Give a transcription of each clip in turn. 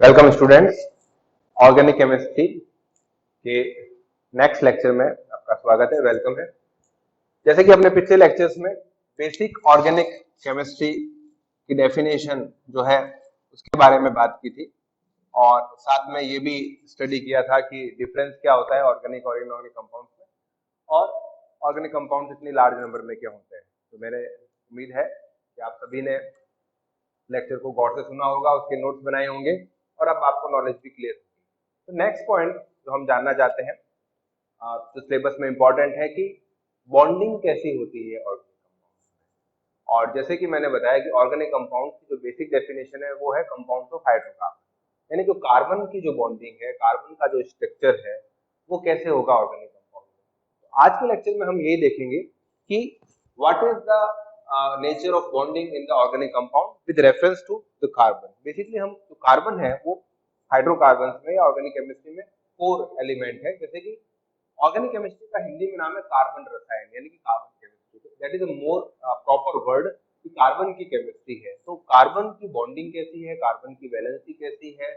Welcome students. Organic chemistry के next lecture में आपका स्वागत है, वेलकम है। जैसे कि अपने पिछले लेक्चर्स में बेसिक ऑर्गेनिक केमिस्ट्री की डेफिनेशन जो है उसके बारे में बात की थी और साथ में ये भी स्टडी किया था कि डिफरेंस क्या होता है ऑर्गेनिक और इनऑर्गेनिक कंपाउंड्स में और ऑर्गेनिक कंपाउंड्स इतनी लार्ज नंबर में क्या होते हैं। तो मेरे उम्मीद है कि आप सभी ने लेक्चर को गौर से सुना होगा, उसके नोट्स बनाए होंगे और अब आपको नॉलेज भी क्लियर होगी। तो नेक्स्ट पॉइंट जो हम जानना चाहते हैं तो सिलेबस में इंपॉर्टेंट है कि बॉन्डिंग कैसी होती है ऑर्गेनिक कंपाउंड। और जैसे कि मैंने बताया कि ऑर्गेनिक कंपाउंड की जो बेसिक डेफिनेशन है वो है कंपाउंड ऑफ हाइड्रोकार्बन, यानी जो कार्बन की जो बॉन्डिंग है, कार्बन का जो स्ट्रक्चर है वो कैसे होगा ऑर्गेनिक कंपाउंड में। तो आज के लेक्चर में हम ये देखेंगे कि what is the nature of bonding in the organic compound with reference to the carbon. Basically हम जो कार्बन है वो हाइड्रोकार्बन में या ऑर्गेनिक केमिस्ट्री में कोर एलिमेंट है। जैसे कि ऑर्गेनिक केमिस्ट्री का हिंदी में नाम है कार्बन रसायन, यानी कि carbon chemistry. That is a more proper word कि कार्बन की केमिस्ट्री है। तो कार्बन की बॉन्डिंग कैसी है, कार्बन की वैलेंसी कैसी है,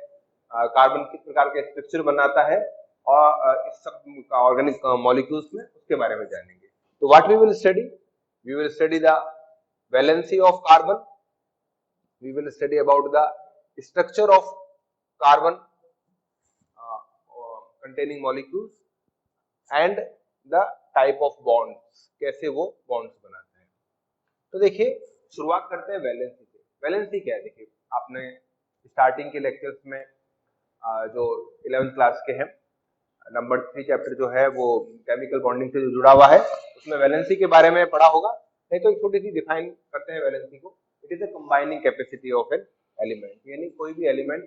कार्बन किस प्रकार के स्ट्रक्चर बनाता है और इस सब ऑर्गेनिक मॉलिक्यूल्स में उसके बारे में जानेंगे। तो what we will study, we will study the valency of carbon, we will study about the structure of carbon containing molecules and the type of bonds, कैसे वो bonds बनाते हैं। तो देखिए शुरुआत करते हैं वैलेंसी से। वैलेंसी क्या है, देखिए आपने स्टार्टिंग के लेक्चर्स में जो 11th क्लास के हैं नंबर 3 चैप्टर जो है वो केमिकल बॉन्डिंग से जो जुड़ा हुआ है उसमें वैलेंसी के बारे में पढ़ा होगा। नहीं तो एक छोटी सी डिफाइन करते हैं वैलेंसी को। It is a combining capacity of an element, यानी कोई भी एलिमेंट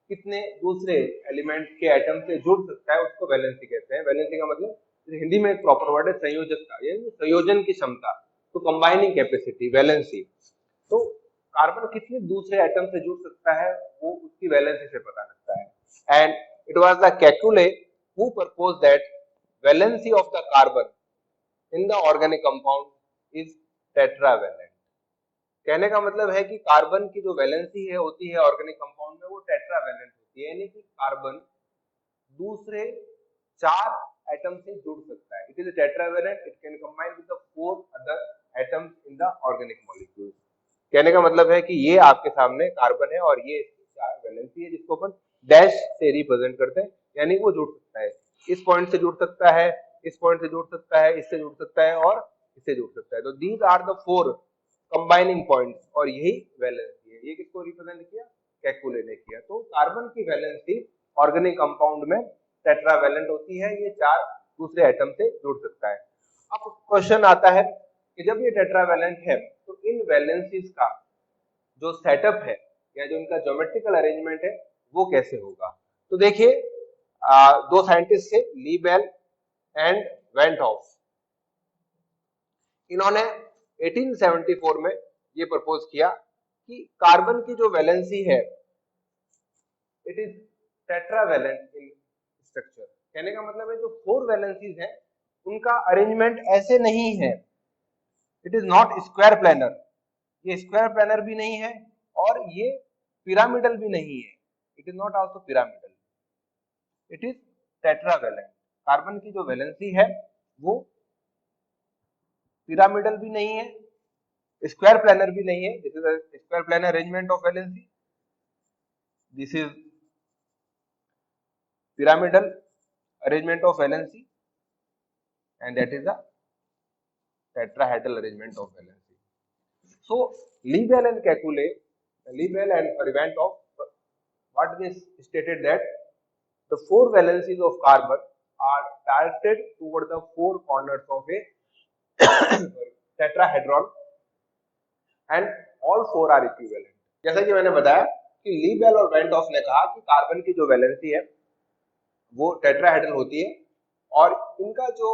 कितने दूसरे एलिमेंट के एटम से जुड़ सकता है उसको वैलेंसी कहते हैं। वैलेंसी का मतलब हिंदी में एक प्रॉपर वर्ड है संयोजकता, यानी संयोजन की क्षमता। तो कंबाइनिंग कैपेसिटी वैलेंसी, तो कार्बन कितने दूसरे एटम से जुड़ सकता है वो उसकी वैलेंसी से पता लगता है। And it was the Kekule who proposed that valency of the carbon in the organic compound is tetravalent। कहने का मतलब है कि कार्बन की जो वैलेंसी है होती है ऑर्गेनिक कंपाउंड में वो टेट्रावेलेंट होती है, यानी कि कार्बन दूसरे 4 एटम से जुड़ सकता है। It is tetravalent, it can combine with the 4 other atoms in the organic molecule. कहने का मतलब है कि ये आपके सामने कार्बन है और ये 4 वैलेंसी है जिसको अपन डैश से रिप्रेजेंट करते हैं, यानी वो जुड़ सकता है, इस पॉइंट से जुड़ सकता है, इस पॉइंट से जुड़ सकता है, इससे जुड़ सकता है और इससे जुड़ सकता है। तो these are the 4 combining points और यही वैलेंसी है। ये किसको रिप्रेजेंट किया, केकुले ने किया। तो कार्बन की वैलेंसी ऑर्गेनिक कंपाउंड में टेट्रावेलेंट होती है, ये 4 दूसरे एटम से जुड़ सकता है। अब क्वेश्चन आता है कि जब ये टेट्रावेलेंट है तो इन वैलेंसीज का जो सेटअप है या जो इनका ज्योमेट्रिकल अरेंजमेंट है वो कैसे होगा। तो देखिए दो साइंटिस्ट थे, ली बेल एंड वेंट ऑफ। इन्होंने 1874 में ये प्रपोज किया कि कार्बन की जो वैलेंसी है it is tetravalent in structure. कहने का मतलब है जो 4 वैलेंसीज है उनका अरेंजमेंट ऐसे नहीं है। It is not square planar, ये स्क्वायर प्लेनर भी नहीं है और ये पिरामिडल भी नहीं है। It is not also pyramidal, it is tetravalent. Carbon की जो वैलेंसी है वो पिरामिडल भी नहीं है, स्क्वायर प्लेनर भी नहीं है। This is a square planar arrangement of valency, this is pyramidal arrangement of valency and that is the tetrahedral arrangement of valency. So Lee Bell and Kekule, Lee Bell and Reventhof, what they stated that the 4 valencies of carbon are directed toward the 4 corners of a tetrahedron and all 4 are equivalent। जैसा कि मैंने बताया कि ली bell और van't Hoff ने कहा कि carbon की जो वैलेंसी है वो टेट्राहेड्रल होती है और इनका जो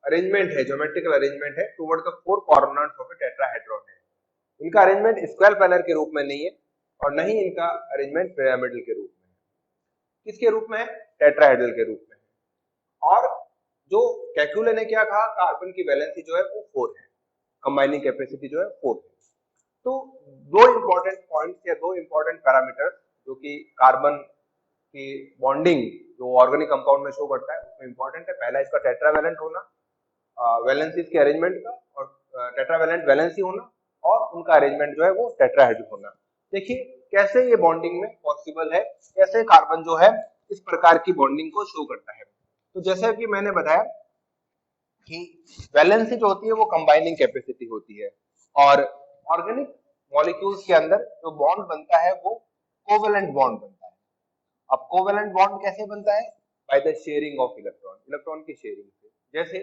अरेंजमेंट है, ज्योमेट्रिकल अरेंजमेंट है toward the 4 corners of A tetrahedron है। इनका अरेंजमेंट स्क्वायर प्लेनर के रूप में नहीं है और नहीं इनका अरेंजमेंट पिरामिडल के रूप में है। किसके रूप में है, टेट्राहेड्रल के रूप में है। और जो केकुले ने क्या कहा, कार्बन की वैलेंसी जो है वो 4 है, कंबाइनिंग कैपेसिटी जो है 4 है। तो दो इंपॉर्टेंट पॉइंट्स या दो इंपॉर्टेंट पैरामीटर्स जो कि कार्बन की बॉन्डिंग जो ऑर्गेनिक कंपाउंड में शो करता है उसमें इंपॉर्टेंट है। पहला इसका टेट्रावैलेंट होना, वैलेंसीज के अरेंजमेंट का, और टेट्रावैलेंट वैलेंसी होना, और उनका अरेंजमेंट जो है वो टेट्राहेड्रल होना। देखिए कैसे ये बॉन्डिंग में पॉसिबल है, कैसे कार्बन जो है इस प्रकार की बॉन्डिंग को शो करता है। तो जैसे कि मैंने बताया कि वैलेंसी जो होती है वो कंबाइनिंग कैपेसिटी होती है, और ऑर्गेनिक मॉलिक्यूल्स के अंदर जो बॉन्ड बनता है वो कोवेलेंट बॉन्ड बनता है। अब कोवेलेंट बॉन्ड कैसे बनता है? By the sharing of electron, electron की शेयरिंग से। जैसे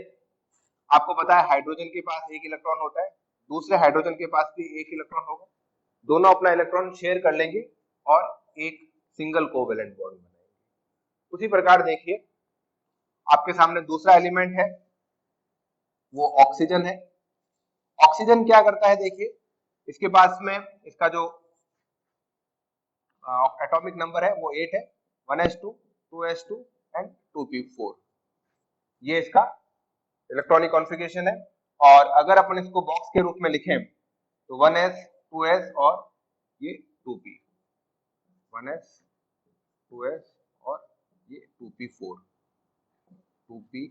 आपको पता है हाइड्रोजन के पास एक इलेक्ट्रॉन होता है, दूसरे हाइड्रोजन के पास भी एक इलेक्ट्रॉन होगा, दोनों अपना इलेक्ट्रॉन शेयर कर लेंगे और एक सिंगल कोवेलेंट बॉन्ड बनाएंगे। उसी प्रकार देखिए आपके सामने दूसरा एलिमेंट है वो ऑक्सीजन है। ऑक्सीजन क्या करता है? देखिए इसके पास में इसका जो एटॉमिक नंबर है वो 8 है, 1s2 2s2 एंड 2p4, ये इसका इलेक्ट्रॉनिक कॉन्फ़िगरेशन है। और अगर अपन इसको बॉक्स के रूप में लिखें तो 1s 2s और ये 2p, 1s 2s और ये 2p4, 2p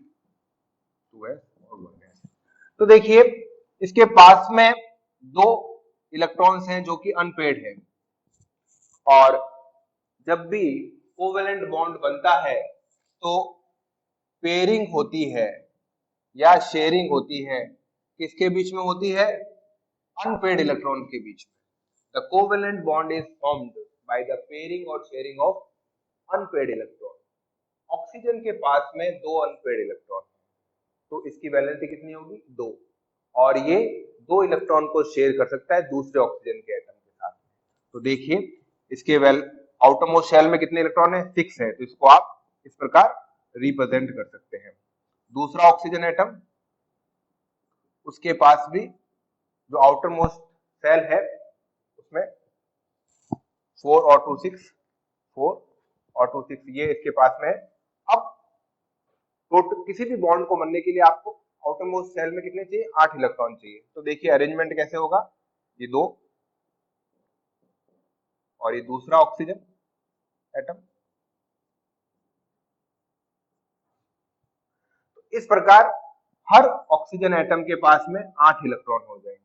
2s और 1s। तो देखिए इसके पास में दो इलेक्ट्रॉन्स हैं जो कि अनपेयर्ड है, और जब भी कोवेलेंट बॉन्ड बनता है तो पेयरिंग होती है या शेयरिंग होती है, किसके बीच में होती है? अनपेयर्ड इलेक्ट्रॉन के बीच में। The covalent bond is formed by the pairing और sharing of unpaired electron. Oxygen के पास में दो अनपेयर्ड इलेक्ट्रॉन, तो इसकी वैलेंसी कितनी होगी? 2, और ये दो इलेक्ट्रॉन को शेयर कर सकता है दूसरे ऑक्सीजन के एटम के साथ। तो देखिए इसके आउटर मोस्ट शेल में कितने इलेक्ट्रॉन है? 6 है, तो इसको आप इस प्रकार रिप्रेजेंट कर सकते हैं। दूसरा ऑक्सीजन एटम, उसके पास भी जो आउटर मोस्ट सेल है उसमें 4 और 2 6, 4 और 2 6 ये इसके पास में है। अब टोटल किसी भी बॉन्ड को बनने के लिए आपको आउटर मोस्ट सेल में कितने चाहिए? 8 इलेक्ट्रॉन चाहिए। तो देखिए अरेंजमेंट कैसे होगा, ये 2 और ये दूसरा ऑक्सीजन एटम। तो इस प्रकार हर ऑक्सीजन एटम के पास में 8 इलेक्ट्रॉन हो जाएंगे।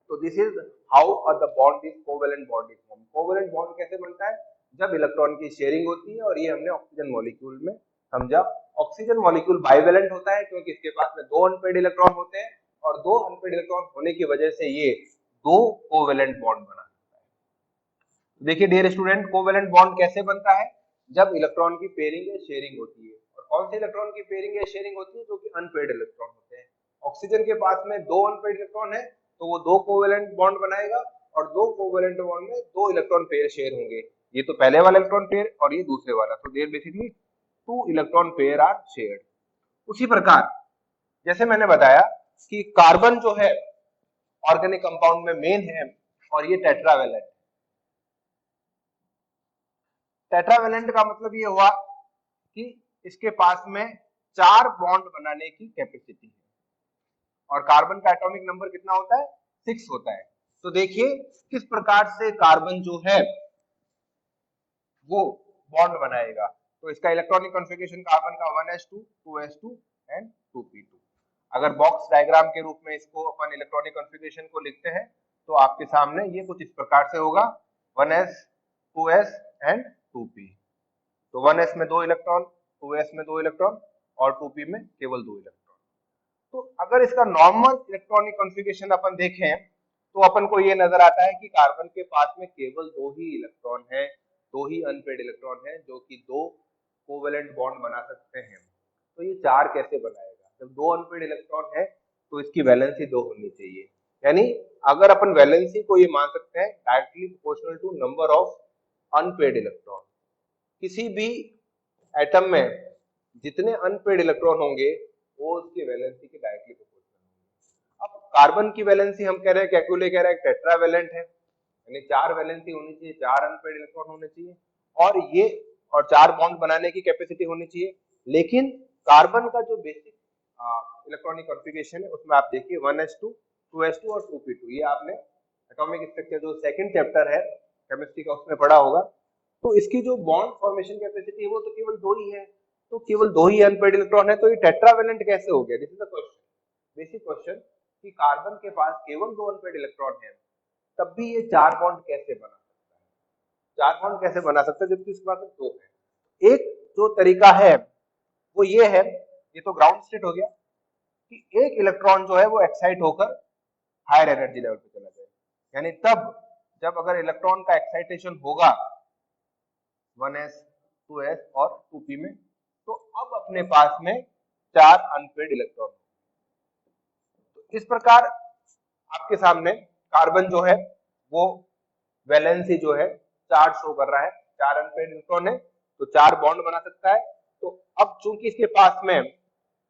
तो this is how the bond is covalent bond is formed. Covalent bond कैसे बनता है? जब इलेक्ट्रॉन की शेयरिंग होती है, और ये हमने ऑक्सीजन मॉलिक्यूल में समझा। ऑक्सीजन मॉलिक्यूल बाइवेलेंट होता है क्योंकि इसके पास में दो अनपेयर्ड इलेक्ट्रॉन होते हैं, और दो अनपेयर्ड इलेक्ट्रॉन होने की वजह से ये दो कोवेलेंट बॉन्ड बना सकता है। देखिए डियर स्टूडेंट, कोवेलेंट बॉन्ड कैसे बनता है? जब इलेक्ट्रॉन की पेयरिंग या शेयरिंग होती है। और कौन से इलेक्ट्रॉन की पेयरिंग या शेयरिंग होती है? जो कि अनपेयर्ड इलेक्ट्रॉन होते हैं। ऑक्सीजन के पास में दो अनपेयर्ड इलेक्ट्रॉन है, तो वो दो कोवेलेंट बॉन्ड बनाएगा, और दो कोवेलेंट बॉन्ड में दो इलेक्ट्रॉन पेयर शेयर होंगे। ये तो पहले वाला इलेक्ट्रॉन पेयर और ये दूसरे वाला, तो there basically 2 electron pair are shared. उसी प्रकार जैसे मैंने बताया कि कार्बन जो है ऑर्गेनिक कंपाउंड में मेन है, और ये टेट्रावैलेंट। टेट्रावैलेंट का मतलब ये हुआ कि इसके पास में 4 बॉन्ड बनाने की कैपेसिटी है, और कार्बन का एटॉमिक नंबर कितना होता है? 6 होता है। तो देखिए किस प्रकार से कार्बन जो है वो बॉन्ड बनाएगा। तो इसका इलेक्ट्रॉनिक कॉन्फ़िगरेशन कार्बन का 1s2 2s2 एंड 2p2। अगर बॉक्स डायग्राम के रूप में इसको अपन इलेक्ट्रॉनिक कॉन्फ़िगरेशन को लिखते हैं तो आपके सामने ये कुछ इस प्रकार से होगा, 1s 2s एंड 2p। तो 1s में दो इलेक्ट्रॉन, 2s में दो इलेक्ट्रॉन, और 2p में केवल दो इलेक्ट्रॉन। तो अगर इसका नॉर्मल इलेक्ट्रॉनिक कॉन्फ़िगरेशन अपन देखें तो अपन को ये नजर आता है कि कार्बन के पास में केवल दो ही इलेक्ट्रॉन है, दो ही अनपेयर्ड इलेक्ट्रॉन है जो कि दो कोवेलेंट बॉन्ड बना सकते हैं। तो ये 4 कैसे बनाएगा? जब दो अनपेयर्ड इलेक्ट्रॉन है तो इसकी वैलेंसी 2 होनी चाहिए। यानी अगर अपन वैलेंसी को ये मान सकते हैं directly proportional to number of unpaired electron. किसी भी एटम में जितने अनपेयर्ड इलेक्ट्रॉन होंगे वो उसकी वैलेंसी के डायरेक्टली प्रोपोर्शनल होंगे। अब कार्बन की वैलेंसी हम कह रहे हैं, कैकुले कह रहा है टेट्रावैलेंट है, यानी 4 वैलेंसी होनी चाहिए, 4 अनपेयर्ड इलेक्ट्रॉन होने चाहिए, और ये और 4 बॉन्ड बनाने की कैपेसिटी होनी चाहिए। लेकिन कार्बन का जो बेसिक इलेक्ट्रॉनिक कॉन्फ़िगरेशन है उसमें आप देखिए 1s2 2s2 और 2p2 ये आपने एटॉमिक स्ट्रक्चर जो सेकंड चैप्टर है केमिस्ट्री का उसमें पढ़ा होगा, तो इसकी जो बॉन्ड फॉर्मेशन कैपेसिटी है वो तो केवल 2 ही है, तो केवल 2 ही अनपेयर्ड इलेक्ट्रॉन है, तो ये टेट्रावेलेंट कैसे हो गया? This is the question, basic question, कि कार्बन के पास केवल 2 अनपेयर्ड इलेक्ट्रॉन है, तब भी ये 4 बॉन्ड कैसे बना सकता है? 4 बॉन्ड कैसे बना सकता है जबकि इसके पास 2 है? एक जो तरीका है वो ये है, ये तो ग्राउंड स्टेट हो गया, कि एक इलेक्ट्रॉन जो है वो एक्साइट होकर हायर एनर्जी लेवल पे चला जाए, यानी तब जब अगर इलेक्ट्रॉन का एक्साइटेशन होगा 1s 2s और 2p में, तो अब अपने पास में 4 अनपेयर्ड इलेक्ट्रॉन। तो इस प्रकार आपके सामने कार्बन जो है वो वैलेंसी जो है 4 शो कर रहा है, 4 अनपेयर्ड इलेक्ट्रॉन है तो 4 बॉन्ड बना सकता है। तो अब चूंकि इसके पास में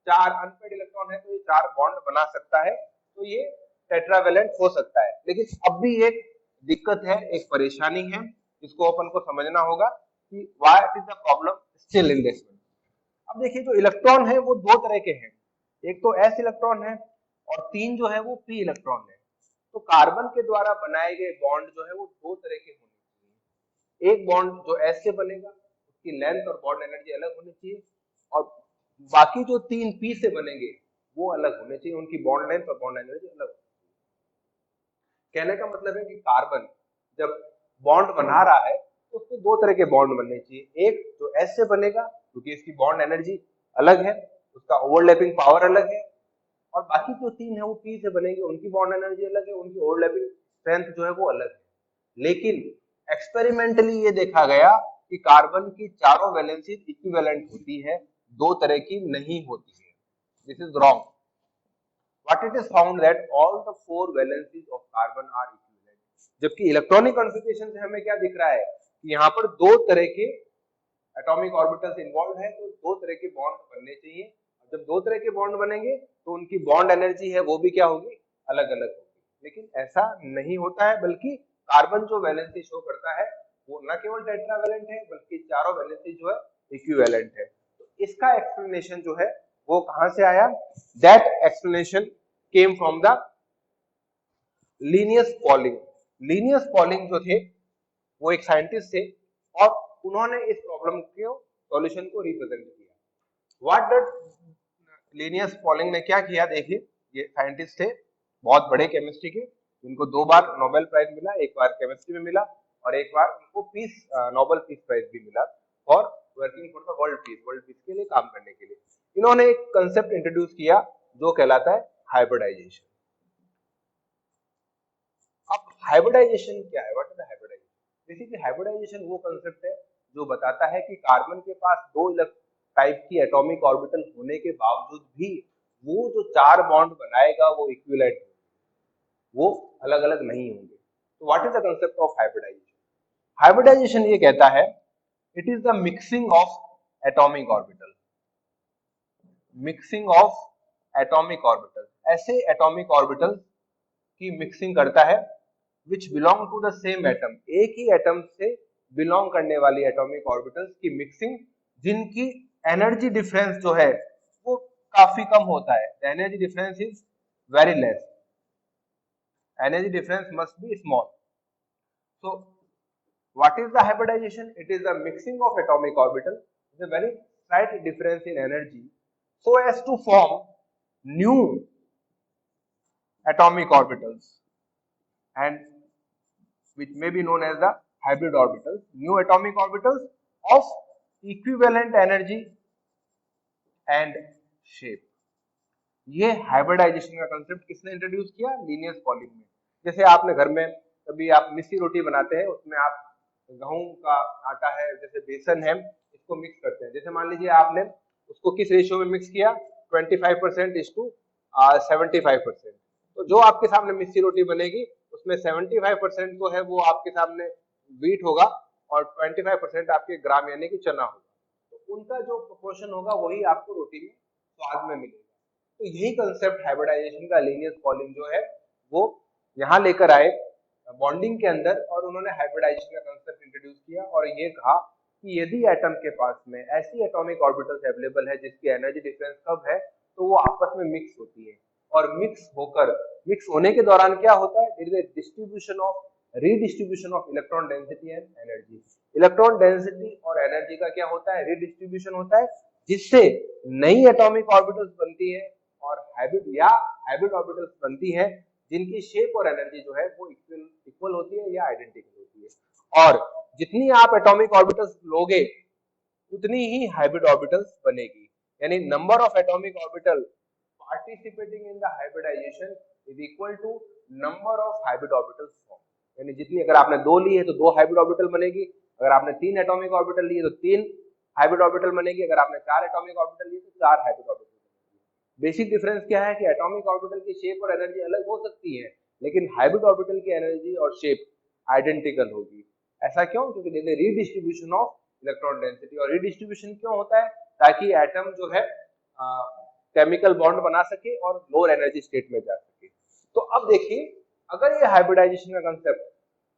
4 अनपेयर्ड इलेक्ट्रॉन है तो ये 4 बॉन्ड बना सकता है, तो ये टेट्रावेलेंट हो सकता है। लेकिन अब भी एक दिक्कत है, एक परेशानी है, इसको अपन को समझना होगा कि what is the problem still in this. अब देखिए जो इलेक्ट्रॉन है वो 2 तरह के हैं, एक तो s इलेक्ट्रॉन है और 3 जो है वो p इलेक्ट्रॉन है। तो कार्बन के द्वारा बनाए गए बॉन्ड जो है वो 2 तरह के होने चाहिए, एक बॉन्ड जो s से बनेगा उसकी लेंथ और बॉन्ड एनर्जी अलग होनी चाहिए, और बाकी जो 3 p से बनेंगे वो अलग होने चाहिए, उनकी बॉन्ड लेंथ और बॉन्ड एनर्जी अलग होनी चाहिए। कहने का मतलब है कि कार्बन जब बॉन्ड बना रहा है तो उसको 2 तरह के बॉन्ड बनने चाहिए, एक जो s से बनेगा क्योंकि इसकी बॉन्ड एनर्जी अलग है, उसका ओवरलैपिंग पावर अलग है, और बाकी जो 3 है वो p से बनेंगे, उनकी बॉन्ड एनर्जी अलग है, उनकी ओवरलैपिंग स्ट्रेंथ जो है वो अलग है। लेकिन एक्सपेरिमेंटली ये देखा गया कि कार्बन की चारों वैलेंसी इक्विवेलेंट होती है, 2 तरह की नहीं होती है। This is wrong. What it is found that all the 4 valencies of carbon are equivalent. जबकि इलेक्ट्रॉनिक कॉन्फ़िगरेशन से हमें क्या दिख रहा है कि यहाँ पर 2 तरह के एटॉमिक ऑर्बिटल्स इन्वॉल्व है, तो 2 तरह के बॉन्ड बनने चाहिए। जब 2 तरह के बॉन्ड बनेंगे तो उनकी बॉन्ड एनर्जी है वो भी क्या होगी? अलग अलग होगी। लेकिन ऐसा नहीं होता है, बल्कि कार्बन जो वैलेंसी शो करता है वो न केवल टेट्रावेलेंट है बल्कि चारों वैलेंसी जो है इक्विवेलेंट है। तो इसका एक्सप्लेनेशन जो है वो कहां से आया? That explanation came from the Linnaeus polling. Linnaeus polling जो थे वो एक साइंटिस्ट थे और उन्होंने इस प्रॉब्लम के सॉल्यूशन को रिप्रेजेंट किया। व्हाट डड लीनियस पॉलिंग ने क्या किया? देखिए, ये साइंटिस्ट थे बहुत बड़े केमिस्ट्री के, इनको 2 बार नोबेल प्राइज मिला, एक बार केमिस्ट्री में मिला और एक बार उनको पीस नोबेल पीस प्राइज भी मिला for working for the world peace के लिए काम करने के लिए। इन्होंने एक कंसेप्ट इंट्रोड्यूस किया जो कहलाता है हाइब्रिडाइजेशन। अब हाइब्रिडाइजेशन क्या है? What is the hybridisation? Basically hybridisation वो कंसेप्ट है जो बताता है कि कार्बन के पास 2 टाइप की एटॉमिक ऑर्बिटल होने के बावजूद भी वो जो 4 बॉन्ड बनाएगा वो इक्विवेलेंट, वो अलग अलग नहीं होंगे। तो what is the concept of hybridization? Hybridization ये कहता है it is the mixing of atomic orbital, mixing of atomic orbital, ऐसे एटॉमिक ऑर्बिटल की मिक्सिंग करता है which belong to the same atom, एक ही एटम से बिलोंग करने वाली एटॉमिक ऑर्बिटल्स की मिक्सिंग जिनकी एनर्जी डिफरेंस जो है वो काफी कम होता है। The energy difference is very less, energy difference must be small. So what is the hybridization? It is the mixing of atomic orbital with a very slight difference in energy so as to form new atomic orbitals, and which may be known as the hybrid orbitals, new atomic orbitals of equivalent energy and shape. ये hybridisation का concept किसने introduce किया? Linnaeus polling में। जैसे आपने घर में कभी आप मिस्सी रोटी बनाते हैं, उसमें आप गेहूं का आटा है जैसे बेसन है इसको मिक्स करते हैं। जैसे मान लीजिए आपने उसको किस रेशियो में मिक्स किया? 25% इज टू 75%। तो जो आपके सामने मिस्सी रोटी बनेगी उसमें 75% जो है वो आपके सामने व्हीट होगा और 25% आपके ग्राम यानी कि चना होगा। तो उनका जो प्रोपोर्शन होगा वही आपको रोटी में स्वाद में मिलेगा। तो यही कंसेप्ट हाइब्रिडाइजेशन का लीनियस पॉलिंग जो है वो यहाँ लेकर आए बॉन्डिंग के अंदर, और उन्होंने हाइब्रिडाइजेशन का कंसेप्ट इंट्रोड्यूस किया और ये कहा कि यदि एटम के पास में ऐसी एटॉमिक ऑर्बिटल्स अवेलेबल है जिसकी एनर्जी डिफरेंस कम है तो वो आपस में मिक्स होती है और मिक्स होकर मिक्स होने के दौरान क्या होता है, there is a distribution of redistribution of electron density and energy. Electron density और एनर्जी का क्या होता है, रीडिस्ट्रीब्यूशन होता है, जिससे नई एटॉमिक ऑर्बिटल्स बनती है और हाइब्रिड ऑर्बिटल्स बनती है जिनकी शेप और एनर्जी जो है वो इक्वल होती है या आइडेंटिकल होती है। और जितनी आप एटॉमिक ऑर्बिटल्स लोगे उतनी ही हाइब्रिड ऑर्बिटल्स बनेगी, यानी number of atomic orbital participating in the hybridization is equal to number of hybrid orbitals formed। यानी जितनी, अगर आपने 2 ली है तो 2 हाइब्रिड ऑर्बिटल बनेगी, अगर आपने 3 एटॉमिक ऑर्बिटल ली है तो 3 हाइब्रिड ऑर्बिटल बनेगी, अगर आपने 4 एटॉमिक ऑर्बिटल ली तो 4 हाइब्रिड ऑर्बिटल बनेगी। बेसिक डिफरेंस क्या है कि एटॉमिक ऑर्बिटल की शेप और एनर्जी अलग हो सकती है, लेकिन हाइब्रिड ऑर्बिटल की एनर्जी और शेप आइडेंटिकल होगी। ऐसा क्यों? क्योंकि देखिए रीडिस्ट्रीब्यूशन ऑफ इलेक्ट्रॉन डेंसिटी, और रीडिस्ट्रीब्यूशन क्यों होता है, ताकि एटम जो है केमिकल बॉन्ड बना सके और लोअर एनर्जी स्टेट में जा सके। तो अब देखिए, अगर ये हाइब्रिडाइजेशन का कंसेप्ट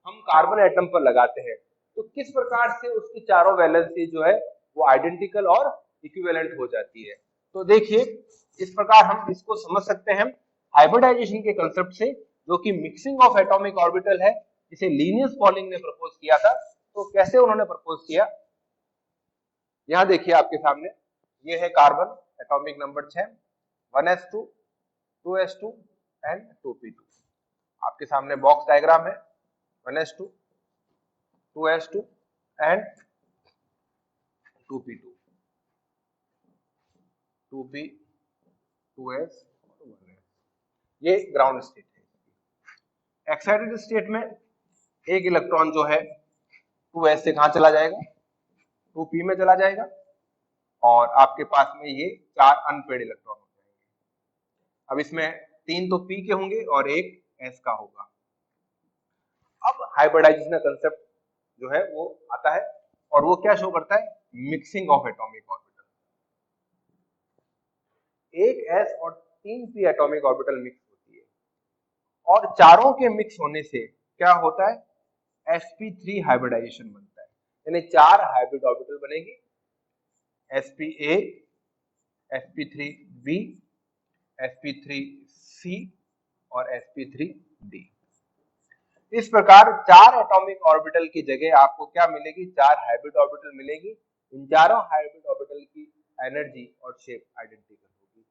हम कार्बन एटम पर लगाते हैं तो किस प्रकार से उसकी चारों वैलेंसी जो है वो आइडेंटिकल और इक्विवेलेंट हो जाती है। तो देखिए, इस प्रकार हम इसको समझ सकते हैं हाइब्रिडाइजेशन के कंसेप्ट से, जो कि मिक्सिंग ऑफ एटॉमिक ऑर्बिटल है, जिसे लिनियस पॉलिंग ने प्रपोज किया था। तो कैसे उन्होंने प्रपोज किया, यहां देखिए आपके सामने, ये है carbon atomic number 6, 1s2, 2s2 and 2p2। आपके सामने बॉक्स डायग्राम है, 1s2, 2s2 and 2p2, 2p, 2s, 1s। ये ग्राउंड स्टेट है। एक्साइटेड स्टेट में एक इलेक्ट्रॉन जो है 2s से कहां चला जाएगा, 2p में चला जाएगा, और आपके पास में ये 4 अनपेड इलेक्ट्रॉन हो जाएंगे। अब इसमें 3 तो p के होंगे और 1 s का होगा। अब हाइब्रिडाइजेशन का कंसेप्ट जो है वो आता है, और वो क्या शो करता है, mixing of atomic orbital. 1 s और 3 p एटॉमिक ऑर्बिटल मिक्स होती है, और चारों के मिक्स होने से क्या होता है, sp3 हाइब्रिडाइजेशन बनता है, यानी 4 हाइब्रिड ऑर्बिटल बनेगी, spa, sp3b, sp3c और sp3d। इस प्रकार 4 एटॉमिक ऑर्बिटल की जगह आपको क्या मिलेगी, 4 हाइब्रिड ऑर्बिटल मिलेगी। इन चारों हाइब्रिड ऑर्बिटल की एनर्जी और शेप आइडेंटिकल होगी।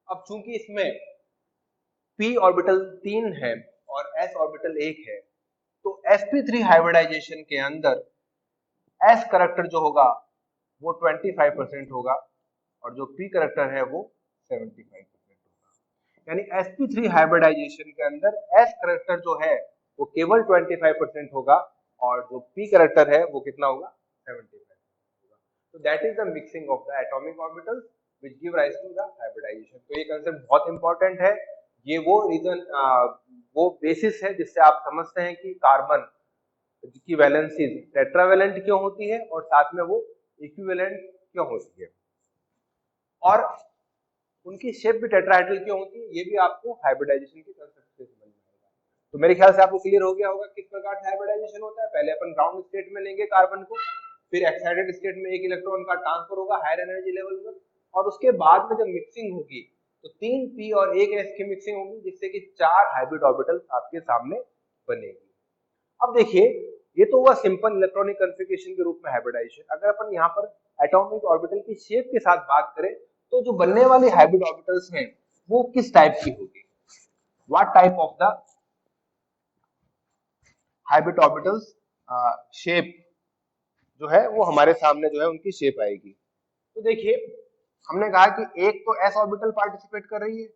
अब चूंकि इसमें p ऑर्बिटल 3 है और s ऑर्बिटल 1 है, तो sp3 हाइब्रिडाइजेशन के अंदर s करैक्टर जो होगा वो 25% होगा, और जो p करैक्टर है वो 75% होगा। यानी sp3 हाइब्रिडाइजेशन के अंदर s करैक्टर जो है वो केवल 25% होगा, और जो p करैक्टर है वो कितना होगा, 75% होगा। तो that is the mixing of the atomic orbitals which give rise to the hybridization. तो ये कंसेप्ट बहुत इंपॉर्टेंट है। ये वो रीजन, वो बेसिस है जिससे आप समझते हैं कि कार्बन की वैलेंसी टेट्रावैलेंट क्यों होती है और साथ में वो इक्विवेलेंट क्यों होती है, और उनकी शेप भी टेट्राहेड्रल क्यों होती है, ये भी आपको हाइब्रिडाइजेशन के कंसेप्ट से समझ में आएगा। तो मेरे ख्याल से आपको क्लियर हो गया होगा किस प्रकार से हाइब्रिडाइजेशन होता है। पहले अपन ग्राउंड स्टेट में लेंगे कार्बन को, फिर एक्साइटेड स्टेट में एक इलेक्ट्रॉन का ट्रांसफर होगा हायर एनर्जी लेवल पर, और उसके बाद में जब मिक्सिंग होगी तो 3 p और 1 s की मिक्सिंग होगी, जिससे कि 4 हाइब्रिड ऑर्बिटल आपके सामने बनेगी। अब देखिए, ये तो हुआ सिंपल इलेक्ट्रॉनिक कॉन्फ़िगरेशन के रूप में हाइब्रिडाइजेशन। अगर अपन यहाँ पर एटॉमिक ऑर्बिटल की शेप के साथ बात करें तो जो बनने वाली हाइब्रिड ऑर्बिटल्स हैं वो किस टाइप की होगी, what type of the hybrid orbitals shape जो है वो हमारे सामने जो है उनकी शेप आएगी। तो देखिए, हमने कहा कि एक तो s ऑर्बिटल पार्टिसिपेट कर रही है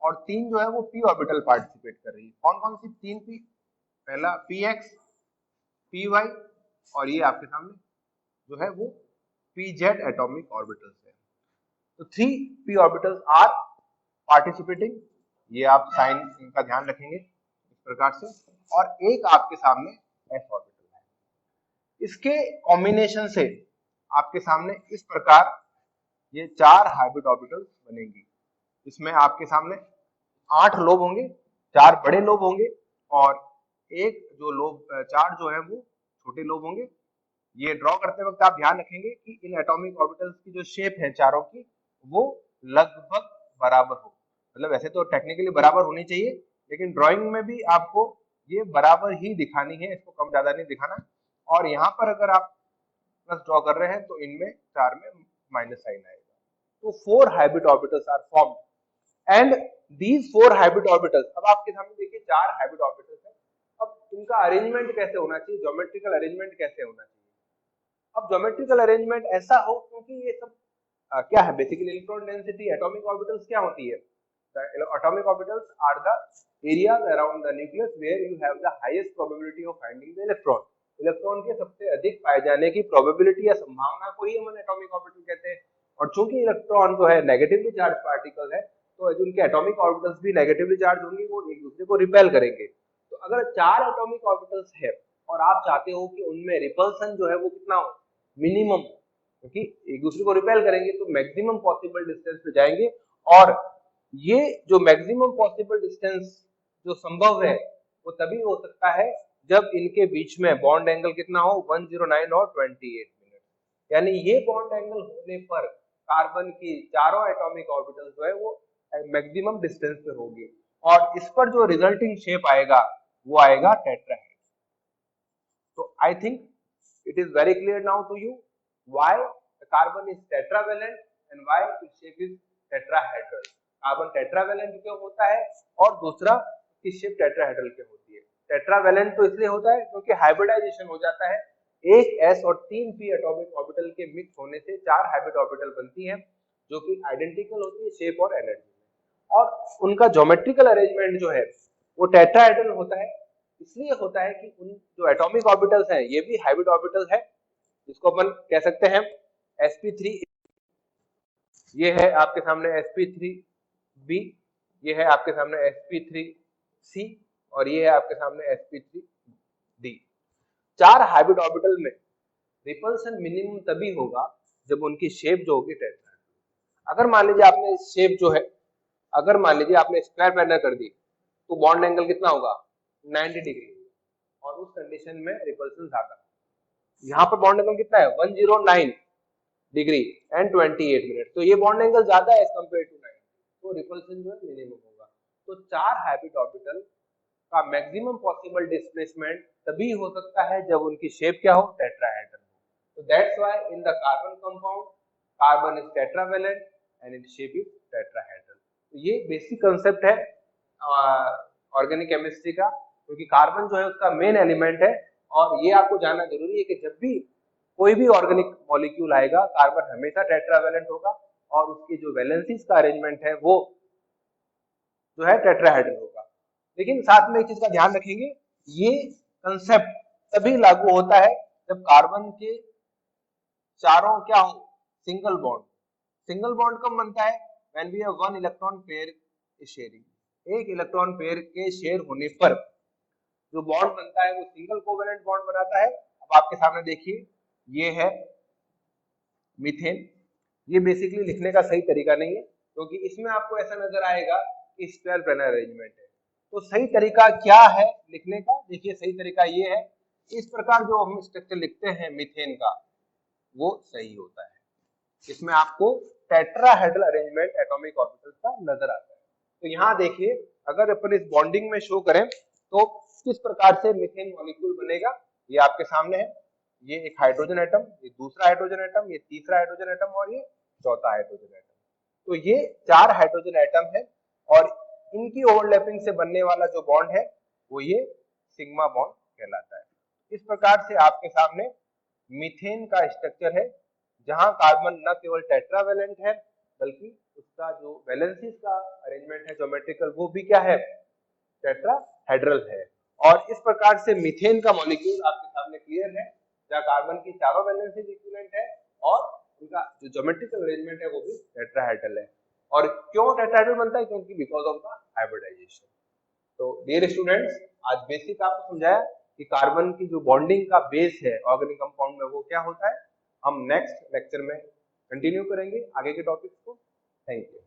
और 3 जो है वो p ऑर्बिटल पार्टिसिपेट कर रही है। कौन कौन सी 3 p, पहला px, py, और ये आपके सामने जो है वो pz एटॉमिक ऑर्बिटल्स है। तो 3 p ऑर्बिटल्स आर पार्टिसिपेटिंग, ये आप साइन इनका ध्यान रखेंगे इस प्रकार से, और एक आपके सामने s ऑर्बिटल है। इसके कॉम्बिनेशन से आपके सामने इस प्रकार ये 4 हाइब्रिड ऑर्बिटल्स बनेंगी। इसमें आपके सामने 8 लोब होंगे, 4 बड़े लोब होंगे और एक जो लोब 4 जो है वो छोटे लोब होंगे। ये ड्रॉ करते वक्त आप ध्यान रखेंगे कि इन एटॉमिक ऑर्बिटल्स की जो शेप है चारों की वो लगभग बराबर हो, मतलब वैसे तो टेक्निकली बराबर होनी चाहिए, लेकिन ड्राइंग में भी आपको ये बराबर ही दिखानी है, इसको कम ज्यादा नहीं दिखाना। और यहाँ पर अगर आप प्लस ड्रॉ कर रहे हैं तो इनमें 4 में माइनस साइन आएगा। तो 4 hybrid orbitals are formed and these 4 hybrid orbitals, अब आपके सामने देखिए 4 हाइब्रिड ऑर्बिटल्स है। अब इनका अरेंजमेंट कैसे होना चाहिए, ज्योमेट्रिकल अरेंजमेंट कैसे होना चाहिए। अब ज्योमेट्रिकल अरेंजमेंट ऐसा हो, क्योंकि ये सब क्या है basically electron density, atomic orbitals क्या होती है, the atomic orbitals are the areas around the nucleus where you have the highest probability of finding the electron। Electron के सबसे अधिक पाए जाने की प्रोबेबिलिटी या संभावना को ही हम एटॉमिक ऑर्बिटल कहते हैं। और चूंकि इलेक्ट्रॉन जो है नेगेटिवली चार्ज पार्टिकल है, तो उनके एटॉमिक ऑर्बिटल्स भी नेगेटिवली चार्ज होंगे, वो एक दूसरे को रिपेल करेंगे। तो अगर 4 एटॉमिक ऑर्बिटल्स है और आप चाहते हो कि उनमें रिपल्सन जो है वो कितना हो, मिनिमम, क्योंकि एक दूसरे को रिपेल करेंगे तो मैक्सिमम पॉसिबल डिस्टेंस पे जाएंगे। और ये जो मैक्सिमम पॉसिबल डिस्टेंस जो संभव है वो तभी हो सकता है जब इनके बीच में बॉन्ड एंगल कितना हो, 109 और 28 मिनट। यानी ये बॉन्ड एंगल होने पर कार्बन की चारों एटॉमिक ऑर्बिटल जो है वो मैक्सिमम डिस्टेंस पे होगी, और इस पर जो रिजल्टिंग शेप आएगा वो आएगा टेट्राहेड्रल। तो I think it is very clear now to you why the carbon is tetravalent and why its shape is tetrahedral। Carbon tetravalent क्यों होता है और दूसरा इसकी शेप टेट्राहेड्रल क्यों होती है। टेट्रावेलेंट तो इसलिए होता है क्योंकि हाइब्रिडाइजेशन हो जाता है, एक s और 3 p एटॉमिक ऑर्बिटल के मिक्स होने से 4 हाइब्रिड ऑर्बिटल बनती हैं जो कि आइडेंटिकल होती है शेप और एनर्जी में। और उनका ज्योमेट्रिकल अरेंजमेंट जो है वो टेट्राहेड्रल होता है। इसलिए होता है कि उन जो एटॉमिक ऑर्बिटल्स हैं ये भी हाइब्रिड ऑर्बिटल है, जिसको अपन कह सकते हैं sp3, ये है आपके सामने sp3b, ये है आपके सामने sp3c और ये है आपके सामने sp3d। 4 हाइब्रिड ऑर्बिटल में रिपल्सन मिनिमम तभी होगा जब उनकी शेप जो होगी टेट्राहेड्रल। अगर मान लीजिए आपने शेप जो है, अगर मान लीजिए आपने स्क्वायर पैटर्न कर दी तो बॉन्ड एंगल कितना होगा, 90 डिग्री, और उस कंडीशन में रिपल्सन ज्यादा। यहाँ पर बॉन्ड एंगल कितना है, 109 डिग्री एंड 28 मिनट, तो ये बॉन्ड एंगल ज्यादा है एज कंपेयर टू 9, तो रिपल्सन जो है मिनिमम होगा। तो 4 हाइब्रिड ऑर्बिटल का मैक्सिमम पॉसिबल डिस्प्लेसमेंट तभी हो सकता है जब उनकी शेप क्या हो, टेट्राहेड्रल हो। तो that's why in the carbon compound carbon is tetravalent and its shape is tetrahedral. तो ये बेसिक कांसेप्ट है ऑर्गेनिक केमिस्ट्री का, क्योंकि कार्बन जो है उसका मेन एलिमेंट है। और ये आपको जानना जरूरी है कि जब भी कोई भी ऑर्गेनिक मॉलिक्यूल आएगा कार्बन हमेशा टेट्रावेलेंट होगा और उसकी जो वैलेंसीज का अरेंजमेंट है वो जो है टेट्राहेड्रल होगा। लेकिन साथ में एक चीज का ध्यान रखेंगे, ये कंसेप्ट तभी लागू होता है जब कार्बन के चारों क्या हो, सिंगल बॉन्ड। सिंगल बॉन्ड कब बनता है, when we have one electron pair is sharing, एक इलेक्ट्रॉन पेयर के शेयर होने पर जो बॉन्ड बनता है वो सिंगल कोवेलेंट बॉन्ड बनाता है। अब आपके सामने देखिए ये है मीथेन। ये बेसिकली लिखने का सही तरीका नहीं है क्योंकि इसमें आपको ऐसा नजर आएगा कि स्क्वायर प्लेनर अरेंजमेंट है। तो सही तरीका क्या है लिखने का, देखिए सही तरीका ये है, इस प्रकार जो हम स्ट्रक्चर लिखते हैं मीथेन का वो सही होता है। इसमें आपको टेट्राहेड्रल अरेंजमेंट एटॉमिक ऑर्बिटल्स का नजर आता है। तो यहाँ देखिए अगर अपन इस बॉन्डिंग में शो करें तो किस प्रकार से मीथेन मॉलिक्यूल बनेगा, ये आपके सामने है। ये एक हाइड्रोजन एटम, ये दूसरा हाइड्रोजन एटम, ये तीसरा हाइड्रोजन एटम और ये चौथा हाइड्रोजन एटम। तो ये 4 हाइड्रोजन एटम है और इनकी ओवरलैपिंग से बनने वाला जो बॉन्ड है वो ये सिग्मा बॉन्ड कहलाता है। इस प्रकार से आपके सामने मीथेन का स्ट्रक्चर है जहां कार्बन न केवल टेट्रावेलेंट है बल्कि उसका जो वैलेंसीज का अरेंजमेंट है ज्योमेट्रिकल वो भी क्या है, टेट्राहेड्रल है। और इस प्रकार से मीथेन का मॉलिक्यूल आपके सामने क्लियर है जहां कार्बन की चारों वैलेंसीज इक्विवेलेंट है और उनका जो ज्योमेट्रिकल अरेंजमेंट है वो भी टेट्राहेड्रल है। और क्यों टेट्राहेड्रल बनता है, क्योंकि बिकॉज ऑफ द हाइब्रिडाइजेशन। तो डियर स्टूडेंट्स आज बेसिक आपको समझाया कि कार्बन की जो बॉन्डिंग का बेस है ऑर्गेनिक कंपाउंड में वो क्या होता है। हम नेक्स्ट लेक्चर में कंटिन्यू करेंगे आगे के टॉपिक्स को। Thank you.